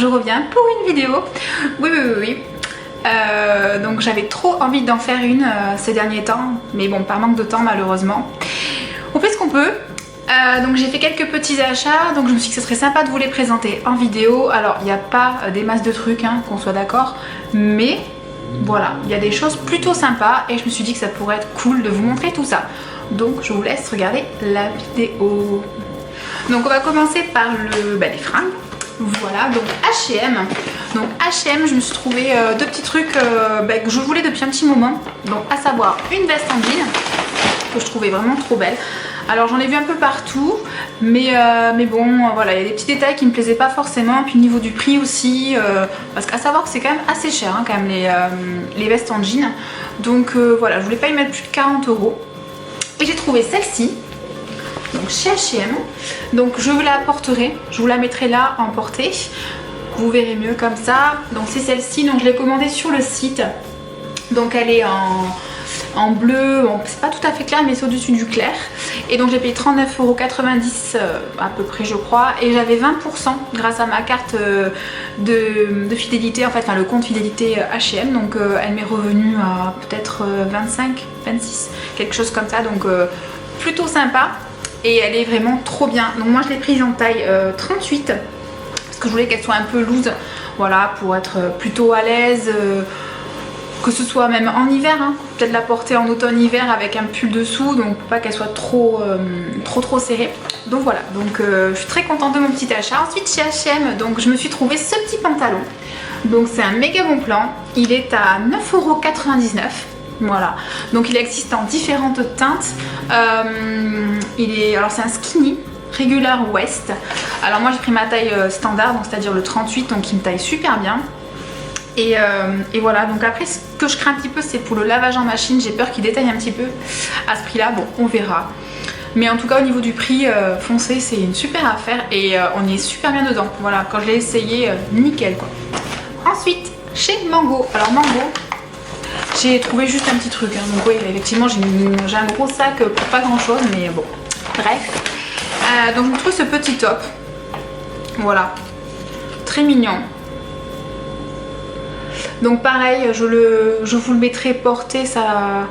reviens pour une vidéo. Oui. Donc j'avais trop envie d'en faire une ces derniers temps, mais bon, par manque de temps malheureusement. On fait ce qu'on peut. Donc j'ai fait quelques petits achats, donc je me suis dit que ce serait sympa de vous les présenter en vidéo. Alors il n'y a pas des masses de trucs, hein, qu'on soit d'accord, mais voilà, il y a des choses plutôt sympas et je me suis dit que ça pourrait être cool de vous montrer tout ça. Donc je vous laisse regarder la vidéo. Donc on va commencer par les fringues. Voilà, donc H&M. Donc H&M, je me suis trouvé deux petits trucs que je voulais depuis un petit moment. Donc à savoir une veste en jean que je trouvais vraiment trop belle. Alors j'en ai vu un peu partout, mais bon, voilà, il y a des petits détails qui me plaisaient pas forcément. Puis au niveau du prix aussi, parce qu'à savoir que c'est quand même assez cher, hein, quand même les vestes en jean. Donc voilà, je voulais pas y mettre plus de 40 €. Et j'ai trouvé celle-ci. Donc chez H&M, donc je vous la porterai, je vous la mettrai là en portée, vous verrez mieux comme ça. Donc c'est celle-ci, donc je l'ai commandée sur le site, donc elle est en bleu, bon, c'est pas tout à fait clair mais c'est au-dessus du clair, et donc j'ai payé 39,90 € à peu près je crois, et j'avais 20% grâce à ma carte de fidélité, en fait, enfin le compte fidélité H&M, donc elle m'est revenue à peut-être 25, 26, quelque chose comme ça, donc plutôt sympa. Et elle est vraiment trop bien. Donc moi je l'ai prise en taille 38 parce que je voulais qu'elle soit un peu loose, voilà, pour être plutôt à l'aise, que ce soit même en hiver, hein. Peut-être la porter en automne-hiver avec un pull dessous, donc pour pas qu'elle soit trop serrée. Donc voilà, donc je suis très contente de mon petit achat. Ensuite chez H&M, donc je me suis trouvé ce petit pantalon. Donc c'est un méga bon plan, il est à 9,99 €. Voilà, donc il existe en différentes teintes. Alors c'est un skinny regular waist. Alors moi j'ai pris ma taille standard, donc c'est-à-dire le 38, donc il me taille super bien. Et voilà, donc après ce que je crains un petit peu, c'est pour le lavage en machine. J'ai peur qu'il détaille un petit peu à ce prix là. Bon, on verra, mais en tout cas au niveau du prix, foncé, c'est une super affaire et on y est super bien dedans. Voilà, quand je l'ai essayé, nickel quoi. Ensuite chez Mango, alors Mango, j'ai trouvé juste un petit truc, hein. Donc oui, effectivement j'ai un gros sac pour pas grand chose, mais bon, bref. Donc je me trouve ce petit top, voilà, très mignon. Donc pareil, je vous le mettrai porté, ça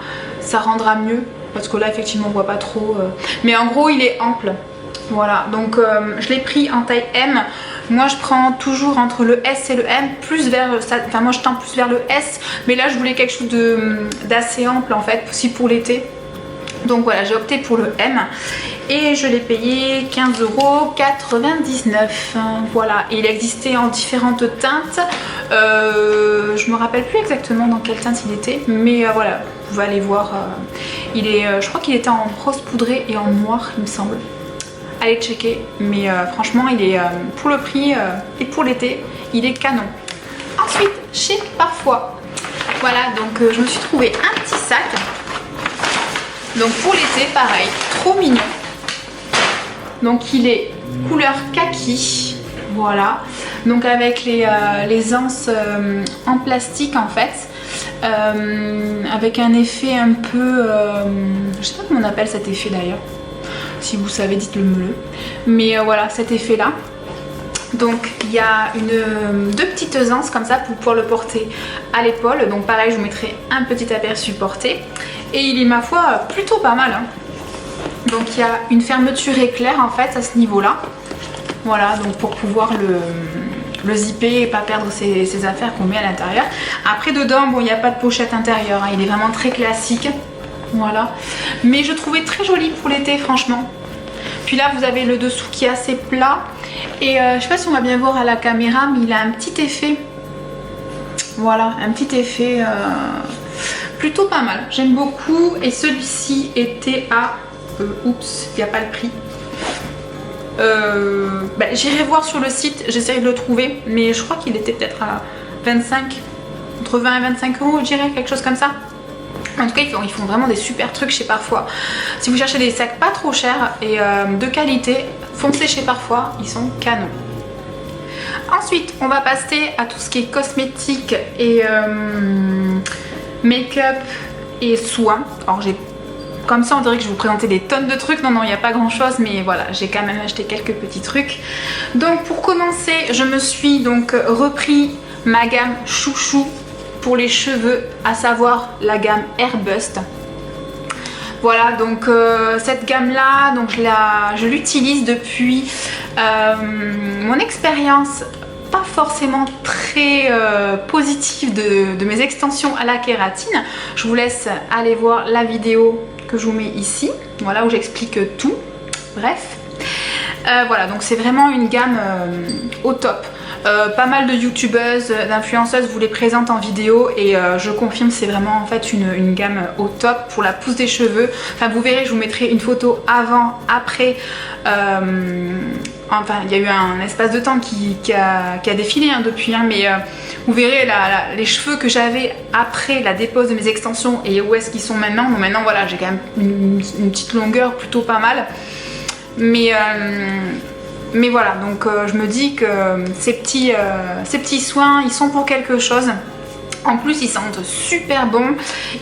rendra mieux, parce que là effectivement on voit pas trop, mais en gros il est ample. Voilà, donc je l'ai pris en taille M. Moi je prends toujours entre le S et le M, plus vers ça, enfin moi je tends plus vers le S, mais là je voulais quelque chose d'assez ample en fait, aussi pour l'été. Donc voilà, j'ai opté pour le M et je l'ai payé 15,99 €. Voilà, et il existait en différentes teintes. Je me rappelle plus exactement dans quelle teinte il était, mais voilà, vous pouvez aller voir. Je crois qu'il était en rose poudré et en noir, il me semble. Allez checker, mais franchement il est pour le prix et pour l'été il est canon. Ensuite chez Parfois, voilà, donc je me suis trouvé un petit sac, donc pour l'été pareil, trop mignon. Donc il est couleur kaki, voilà, donc avec les anses en plastique en fait, avec un effet un peu, je sais pas comment on appelle cet effet d'ailleurs. Si vous savez, dites-le me. Mais voilà, cet effet là. Donc il y a deux petites anses comme ça pour pouvoir le porter à l'épaule. Donc pareil, je vous mettrai un petit aperçu porté. Et il est, ma foi, plutôt pas mal, hein. Donc il y a une fermeture éclair en fait à ce niveau là. Voilà, donc pour pouvoir le zipper et pas perdre ses affaires qu'on met à l'intérieur. Après dedans, bon, il n'y a pas de pochette intérieure, hein. Il est vraiment très classique. Voilà, mais je trouvais très joli pour l'été franchement. Puis là vous avez le dessous qui est assez plat et je sais pas si on va bien voir à la caméra, mais il a un petit effet, voilà, un petit effet plutôt pas mal, j'aime beaucoup. Et celui-ci était à oups, il n'y a pas le prix. J'irai voir sur le site, j'essaierai de le trouver, mais je crois qu'il était peut-être à 25, entre 20 et 25 €, je dirais, quelque chose comme ça. En tout cas ils font vraiment des super trucs chez Parfois. Si vous cherchez des sacs pas trop chers et de qualité, foncez chez Parfois, ils sont canons. Ensuite on va passer à tout ce qui est cosmétique et make-up et soins. Alors j'ai comme ça on dirait que je vais vous présenter des tonnes de trucs. Non, il n'y a pas grand chose, mais voilà, j'ai quand même acheté quelques petits trucs. Donc pour commencer, je me suis donc repris ma gamme chouchou pour les cheveux, à savoir la gamme Airbust. Voilà, donc cette gamme là, donc je l'utilise depuis mon expérience pas forcément très positive de mes extensions à la kératine. Je vous laisse aller voir la vidéo que je vous mets ici, voilà, où j'explique tout. Bref, voilà, donc c'est vraiment une gamme au top. Pas mal de youtubeuses, d'influenceuses vous les présentent en vidéo et je confirme, c'est vraiment en fait une gamme au top pour la pousse des cheveux. Enfin vous verrez, je vous mettrai une photo avant, après. Enfin il y a eu un espace de temps qui a défilé hein, depuis, hein, mais vous verrez les cheveux que j'avais après la dépose de mes extensions et où est-ce qu'ils sont maintenant. Donc maintenant voilà, j'ai quand même une petite longueur plutôt pas mal. Mais voilà, donc je me dis que ces petits soins, ils sont pour quelque chose. En plus, ils sentent super bons,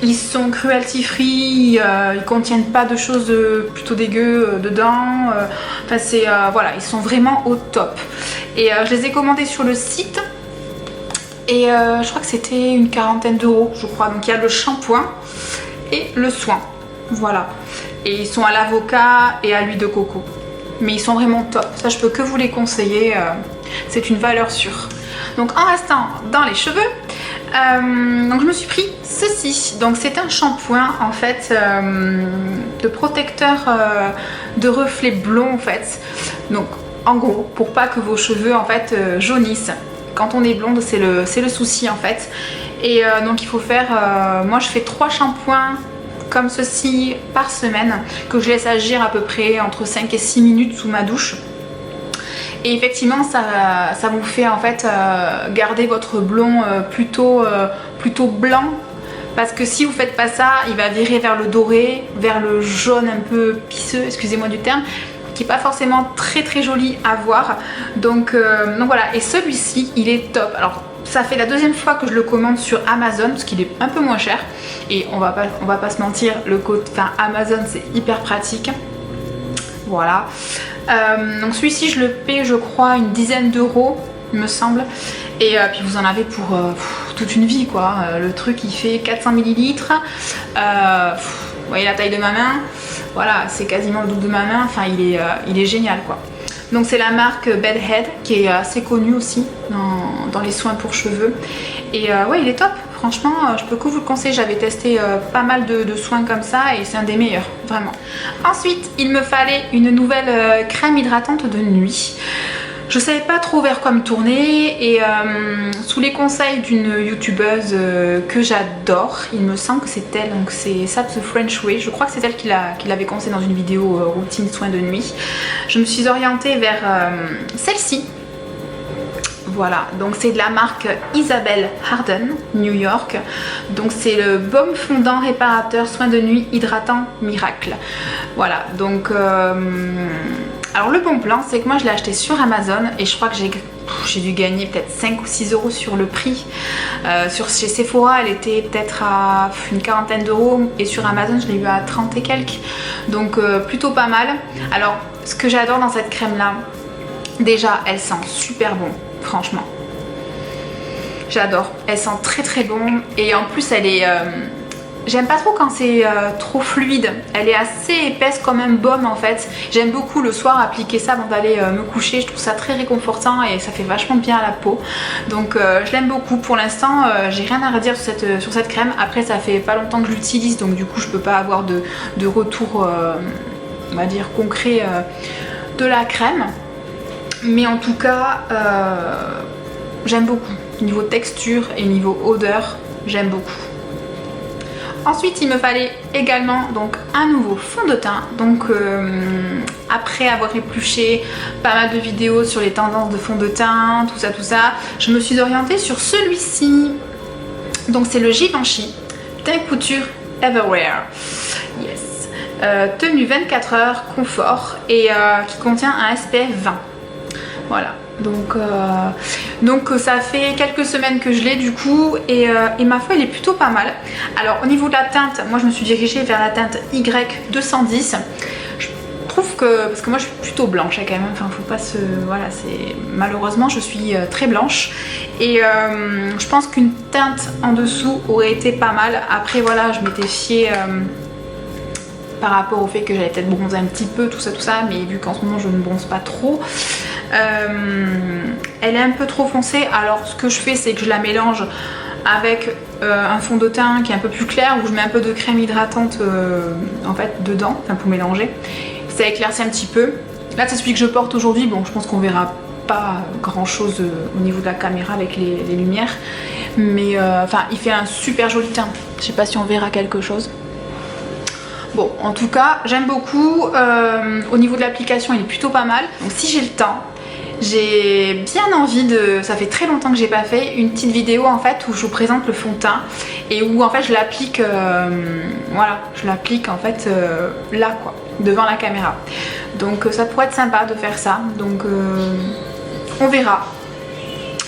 ils sont cruelty free, ils contiennent pas de choses plutôt dégueu dedans. Enfin, voilà, ils sont vraiment au top. Et je les ai commandés sur le site. Et je crois que c'était une 40aine d'euros, je crois. Donc il y a le shampoing et le soin. Voilà. Et ils sont à l'avocat et à l'huile de coco. Mais ils sont vraiment top, ça je peux que vous les conseiller, c'est une valeur sûre. Donc en restant dans les cheveux, donc je me suis pris ceci. Donc c'est un shampoing en fait de protecteur de reflets blonds en fait. Donc en gros, pour pas que vos cheveux en fait jaunissent. Quand on est blonde, c'est le souci en fait. Et donc il faut faire, moi je fais 3 shampoings comme ceci par semaine, que je laisse agir à peu près entre 5 et 6 minutes sous ma douche. Et effectivement ça vous fait en fait garder votre blond plutôt blanc, parce que si vous faites pas ça, il va virer vers le doré, vers le jaune un peu pisseux, excusez-moi du terme, qui est pas forcément très joli à voir. Donc voilà, et celui-ci il est top. Alors ça fait la 2e fois que je le commande sur Amazon parce qu'il est un peu moins cher et on va pas se mentir, Amazon c'est hyper pratique. Voilà. Donc celui-ci je le paie je crois une 10aine d'euros il me semble, et puis vous en avez pour toute une vie quoi. Le truc il fait 400 ml, vous voyez la taille de ma main, voilà, c'est quasiment le double de ma main. Enfin il est génial quoi. Donc c'est la marque Bedhead qui est assez connue aussi dans les soins pour cheveux. Et ouais, il est top, franchement, je peux que vous le conseiller. J'avais testé pas mal de soins comme ça et c'est un des meilleurs, vraiment. Ensuite, il me fallait une nouvelle crème hydratante de nuit. Je savais pas trop vers quoi me tourner et sous les conseils d'une youtubeuse que j'adore, il me semble que c'est elle, donc c'est Sap the French Way, je crois que c'est elle qui l'avait conseillé dans une vidéo routine soins de nuit. Je me suis orientée vers celle-ci. Voilà, donc c'est de la marque Isabelle Arden, New York. Donc c'est le baume fondant réparateur soin de nuit hydratant miracle. Voilà, donc alors le bon plan, c'est que moi je l'ai acheté sur Amazon et je crois que j'ai dû gagner peut-être 5 ou 6 euros sur le prix. Chez Sephora, elle était peut-être à une 40aine d'euros et sur Amazon, je l'ai eu à 30 et quelques. Donc plutôt pas mal. Alors, ce que j'adore dans cette crème-là, déjà, elle sent super bon, franchement. J'adore. Elle sent très bon et en plus, elle est... J'aime pas trop quand c'est trop fluide. Elle est assez épaisse comme un baume en fait. J'aime beaucoup le soir appliquer ça avant d'aller me coucher. Je trouve ça très réconfortant et ça fait vachement bien à la peau. Donc je l'aime beaucoup. Pour l'instant, j'ai rien à redire sur cette crème. Après, ça fait pas longtemps que je l'utilise, donc du coup, je peux pas avoir de retour, on va dire, concret de la crème. Mais en tout cas, j'aime beaucoup. Niveau texture et niveau odeur, j'aime beaucoup. Ensuite, il me fallait également donc un nouveau fond de teint. Donc après avoir épluché pas mal de vidéos sur les tendances de fond de teint, tout ça, je me suis orientée sur celui-ci. Donc c'est le Givenchy Teint Couture Everwear. Yes. Tenue 24 heures, confort et qui contient un SPF 20. Voilà. Donc ça fait quelques semaines que je l'ai du coup et ma foi elle est plutôt pas mal. Alors au niveau de la teinte, moi je me suis dirigée vers la teinte Y210. Je trouve que, parce que moi je suis plutôt blanche quand même, enfin faut pas se... Voilà, c'est... Malheureusement je suis très blanche. Et je pense qu'une teinte en dessous aurait été pas mal. Après voilà, je m'étais fiée... par rapport au fait que j'allais peut-être bronzer un petit peu, tout ça, mais vu qu'en ce moment je ne bronze pas trop, elle est un peu trop foncée. Alors ce que je fais, c'est que je la mélange avec un fond de teint qui est un peu plus clair, où je mets un peu de crème hydratante en fait dedans, enfin pour mélanger. Ça éclaircit un petit peu. Là c'est celui que je porte aujourd'hui, bon je pense qu'on verra pas grand chose au niveau de la caméra avec les lumières, mais enfin il fait un super joli teint. Je sais pas si on verra quelque chose. Bon, en tout cas, j'aime beaucoup. Au niveau de l'application, il est plutôt pas mal. Donc si j'ai le temps, j'ai bien envie de... Ça fait très longtemps que j'ai pas fait une petite vidéo en fait où je vous présente le fond de teint et où en fait je l'applique, voilà, je l'applique en fait là quoi, devant la caméra. Donc ça pourrait être sympa de faire ça. Donc on verra.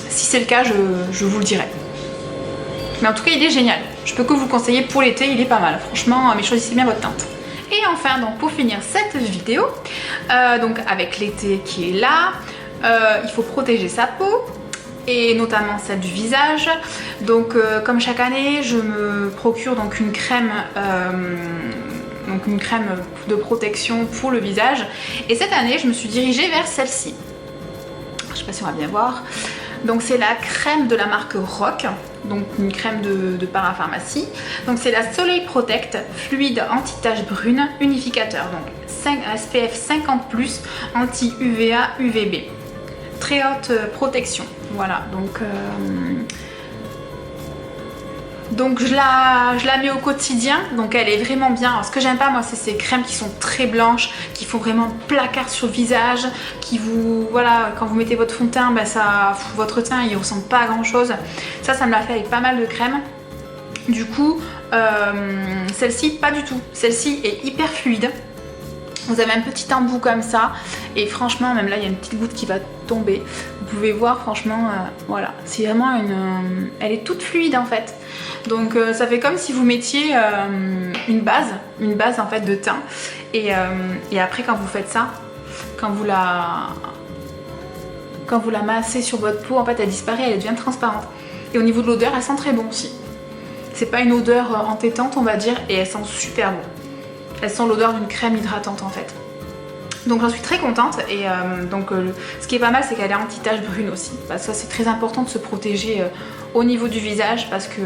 Si c'est le cas, je vous le dirai. Mais en tout cas, il est génial. Je peux que vous le conseiller pour l'été, il est pas mal. Franchement, mais choisissez bien votre teinte. Et enfin, donc pour finir cette vidéo, donc avec l'été qui est là, il faut protéger sa peau et notamment celle du visage. Donc comme chaque année, je me procure donc une crème de protection pour le visage. Et cette année, je me suis dirigée vers celle-ci. Je sais pas si on va bien voir. Donc c'est la crème de la marque Rock, donc une crème de parapharmacie. Donc c'est la Soleil Protect fluide anti-tache brune unificateur, donc SPF 50+, anti-UVA UVB, très haute protection. Voilà, donc je la mets au quotidien, donc elle est vraiment bien. Alors ce que j'aime pas moi, c'est ces crèmes qui sont très blanches, qui font vraiment placard sur le visage, qui vous, voilà, quand vous mettez votre fond de teint, ben votre teint il ressemble pas à grand chose. Ça me l'a fait avec pas mal de crèmes. Du coup, celle-ci pas du tout. Celle-ci est hyper fluide. Vous avez un petit embout comme ça et franchement, même là il y a une petite goutte qui va tomber. Vous pouvez voir franchement, voilà, c'est vraiment elle est toute fluide en fait. Donc ça fait comme si vous mettiez une base en fait de teint et après quand vous faites ça, quand vous la massez sur votre peau, en fait elle disparaît, elle devient transparente. Et au niveau de l'odeur, elle sent très bon aussi. C'est pas une odeur entêtante on va dire et elle sent super bon. Elle sent l'odeur d'une crème hydratante en fait. Donc j'en suis très contente et ce qui est pas mal c'est qu'elle est anti-tache brune aussi. Parce que ça c'est très important de se protéger au niveau du visage parce que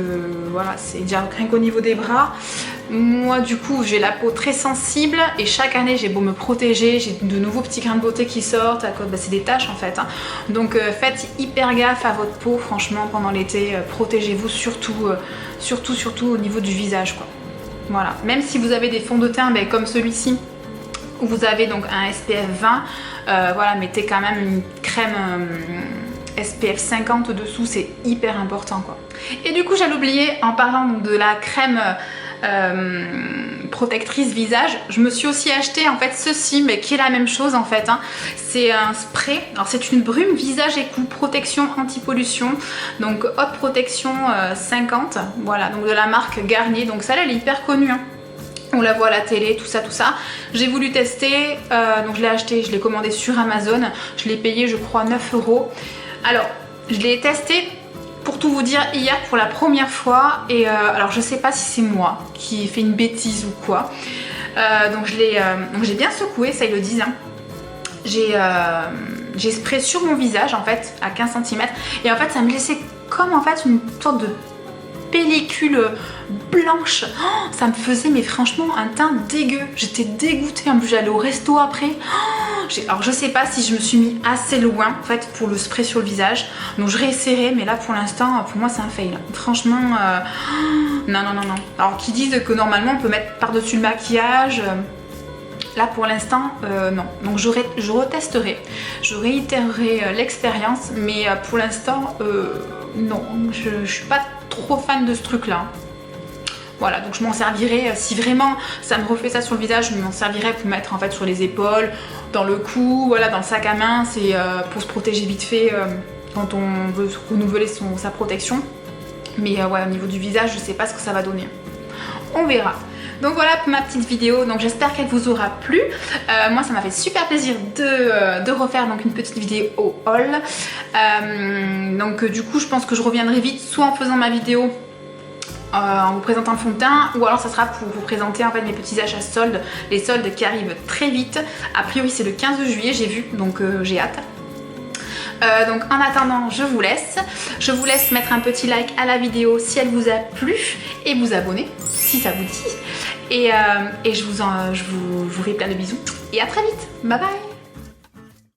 voilà, c'est déjà rien qu'au niveau des bras. Moi du coup j'ai la peau très sensible et chaque année j'ai beau me protéger, j'ai de nouveaux petits grains de beauté qui sortent, c'est des taches en fait. Hein. Donc faites hyper gaffe à votre peau franchement pendant l'été, protégez-vous surtout au niveau du visage quoi. Voilà, même si vous avez des fonds de teint comme celui-ci, où vous avez donc un SPF 20, voilà, mettez quand même une crème SPF 50 dessous, c'est hyper important quoi. Et du coup j'allais oublier, en parlant donc, de la crème protectrice visage, je me suis aussi acheté en fait ceci, mais qui est la même chose en fait, hein. C'est un spray, alors c'est une brume visage et cou protection anti-pollution, donc haute protection 50, voilà, donc de la marque Garnier, donc celle elle est hyper connue, hein. On la voit à la télé, tout ça. J'ai voulu tester, donc je l'ai acheté, je l'ai commandé sur Amazon. Je l'ai payé, je crois, 9 €. Alors, je l'ai testé, pour tout vous dire, hier pour la première fois. Et alors, je sais pas si c'est moi qui ai fait une bêtise ou quoi. Donc, j'ai bien secoué, ça ils le disent. Hein. J'ai sprayé sur mon visage, en fait, à 15 cm. Et en fait, ça me laissait comme, en fait, une sorte de pellicule blanche. Oh, ça me faisait mais franchement un teint dégueu. J'étais dégoûtée, en plus j'allais au resto après. Oh, alors je sais pas si je me suis mis assez loin en fait pour le spray sur le visage. Donc je réessayerai mais là pour l'instant pour moi c'est un fail. Franchement non. Alors qu'ils disent que normalement on peut mettre par-dessus le maquillage. Là pour l'instant non, donc je retesterai, je réitérerai l'expérience, mais pour l'instant non, je suis pas trop fan de ce truc là. Voilà, donc je m'en servirai, si vraiment ça me refait ça sur le visage, je m'en servirai pour mettre en fait sur les épaules, dans le cou, voilà, dans le sac à main, c'est pour se protéger vite fait quand on veut renouveler sa protection. Mais ouais, au niveau du visage, je sais pas ce que ça va donner. On verra. Donc voilà pour ma petite vidéo, donc j'espère qu'elle vous aura plu. Moi ça m'a fait super plaisir de refaire donc une petite vidéo au haul. Donc du coup je pense que je reviendrai vite, soit en faisant ma vidéo en vous présentant le fond de teint, ou alors ça sera pour vous présenter en fait mes petits achats soldes, les soldes qui arrivent très vite. A priori c'est le 15 juillet, j'ai vu, donc j'ai hâte. Donc en attendant je vous laisse mettre un petit like à la vidéo si elle vous a plu et vous abonner si ça vous dit, et je vous fais plein de bisous et à très vite, bye bye.